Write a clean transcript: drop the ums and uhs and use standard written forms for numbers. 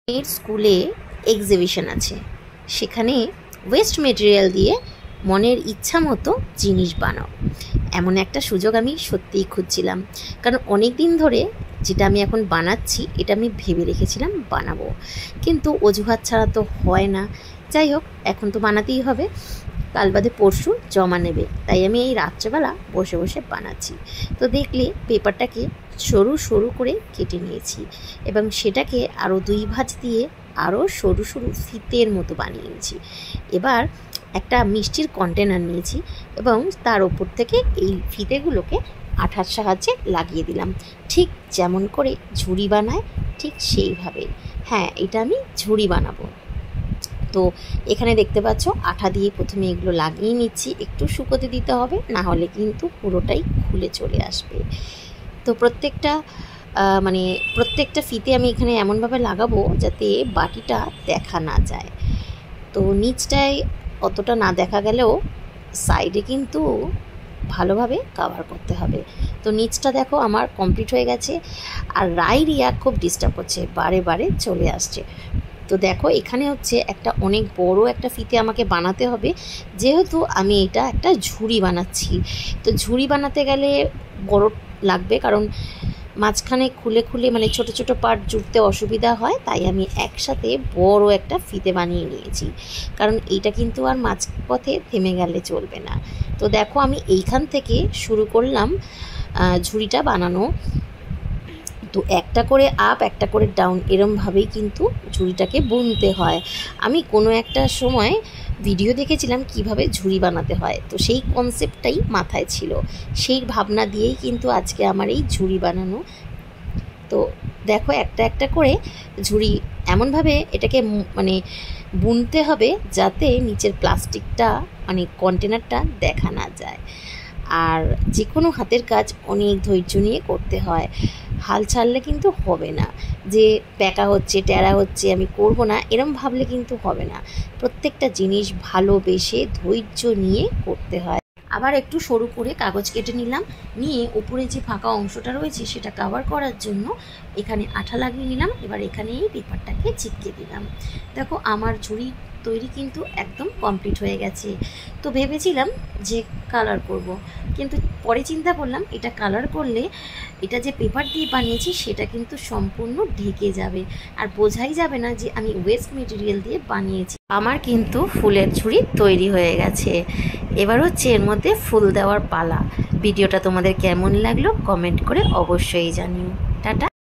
এর স্কুলে এক্সিবিশন আছে, সেখানে ওয়েস্ট মেটেরিয়াল দিয়ে মনের ইচ্ছা মতো জিনিস বানাও, এমন একটা সুযোগ আমি সত্যিই খুঁজছিলাম। কারণ অনেক দিন ধরে যেটা আমি এখন বানাচ্ছি এটা আমি ভেবে রেখেছিলাম বানাবো, কিন্তু অজুহাত ছাড়া তো হয় না। যাই হোক, এখন তো বানাতেই হবে, কাল বাদে পরশু জমা নেবে, তাই আমি এই রাত্রেবেলা বসে বসে বানাচ্ছি। তো দেখলে পেপারটাকে সরু সরু করে কেটে নিয়েছি এবং সেটাকে আরও 2 ভাঁজ দিয়ে আরও সরু সরু ফিতের মতো বানিয়ে নিয়েছি। এবার একটা মিষ্টির কন্টেনার নিয়েছি এবং তার ওপর থেকে এই ফিতেগুলোকে আঠার সাহায্যে লাগিয়ে দিলাম, ঠিক যেমন করে ঝুড়ি বানায় ঠিক সেইভাবে। হ্যাঁ, এটা আমি ঝুড়ি বানাবো। তো এখানে দেখতে পাচ্ছ আঠা দিয়ে প্রথমে এগুলো লাগিয়ে নিচ্ছি, একটু শুকোতে দিতে হবে, না হলে কিন্তু পুরোটাই খুলে চলে আসবে। তো প্রত্যেকটা ফিতে আমি এখানে এমনভাবে লাগাবো যাতে বাটিটা দেখা না যায়। তো নিচটায় অতটা না দেখা গেলেও সাইডে কিন্তু ভালোভাবে কভার করতে হবে। তো নিচটা দেখো আমার কমপ্লিট হয়ে গেছে, আর রাইরিয়া খুব ডিস্টার্ব করছে, বারে বারে চলে আসছে। তো দেখো এখানে হচ্ছে একটা অনেক বড় একটা ফিতে আমাকে বানাতে হবে, যেহেতু আমি এটা একটা ঝুড়ি বানাচ্ছি। তো ঝুড়ি বানাতে গেলে বড় লাগবে, কারণ মাঝখানে খুলে খুলে ছোট ছোট পার্ট জুড়তে অসুবিধা হয়, তাই আমি একসাথে বড় একটা ফিতে বানিয়ে নিয়েছি, কারণ এইটা কিন্তু আর মাঝপথে থেমে গেলে চলবে না। তো দেখো আমি এইখান থেকে শুরু করলাম ঝুড়িটা বানানো। তো একটা করে আপ একটা করে ডাউন এরমভাবেই কিন্তু ঝুড়িটাকে বুনতে হয়। আমি কোনো একটা সময় ভিডিও দেখেছিলাম কিভাবে ঝুড়ি বানাতে হয়, তো সেই কনসেপ্টটাই মাথায় ছিল, সেই ভাবনা দিয়েই কিন্তু আজকে আমার এই ঝুড়ি বানানো। তো দেখো একটা একটা করে ঝুড়ি এমনভাবে এটাকে বুনতে হবে যাতে নিচের প্লাস্টিকটা কন্টেনারটা দেখা না যায়। আর যে কোনো হাতের কাজ অনেক ধৈর্য নিয়ে করতে হয়, হাল ছাড়লে কিন্তু হবে না, যে প্যাকা হচ্ছে ট্যাড়া হচ্ছে আমি করব না এরম ভাবলে কিন্তু হবে না। প্রত্যেকটা জিনিস ভালোবেসে ধৈর্য নিয়ে করতে হয়। আবার একটু সরু করে কাগজ কেটে নিলাম, নিয়ে উপরে যে ফাঁকা অংশটা রয়েছে সেটা কভার করার জন্য এখানে আঠা লাগিয়ে নিলাম। এবার এখানে এই পেপারটাকে চিপকে দিলাম। দেখো আমার ঝুড়ি তৈরি কিন্তু একদম কমপ্লিট হয়ে গেছে। তো ভেবেছিলাম যে কালার করব, কিন্তু পরে চিন্তা করলাম এটা কালার করলে এটা যে পেপার দিয়ে বানিয়েছি সেটা কিন্তু সম্পূর্ণ ঢেকে যাবে, আর বোঝাই যাবে না যে আমি ওয়েস্ট মেটেরিয়াল দিয়ে বানিয়েছি। আমার কিন্তু ফুলের ঝুড়ি তৈরি হয়ে গেছে। এবার হচ্ছে এর মধ্যে ফুল দেওয়ার পালা। ভিডিওটা তোমাদের কেমন লাগলো কমেন্ট করে অবশ্যই জানিও। টাটা।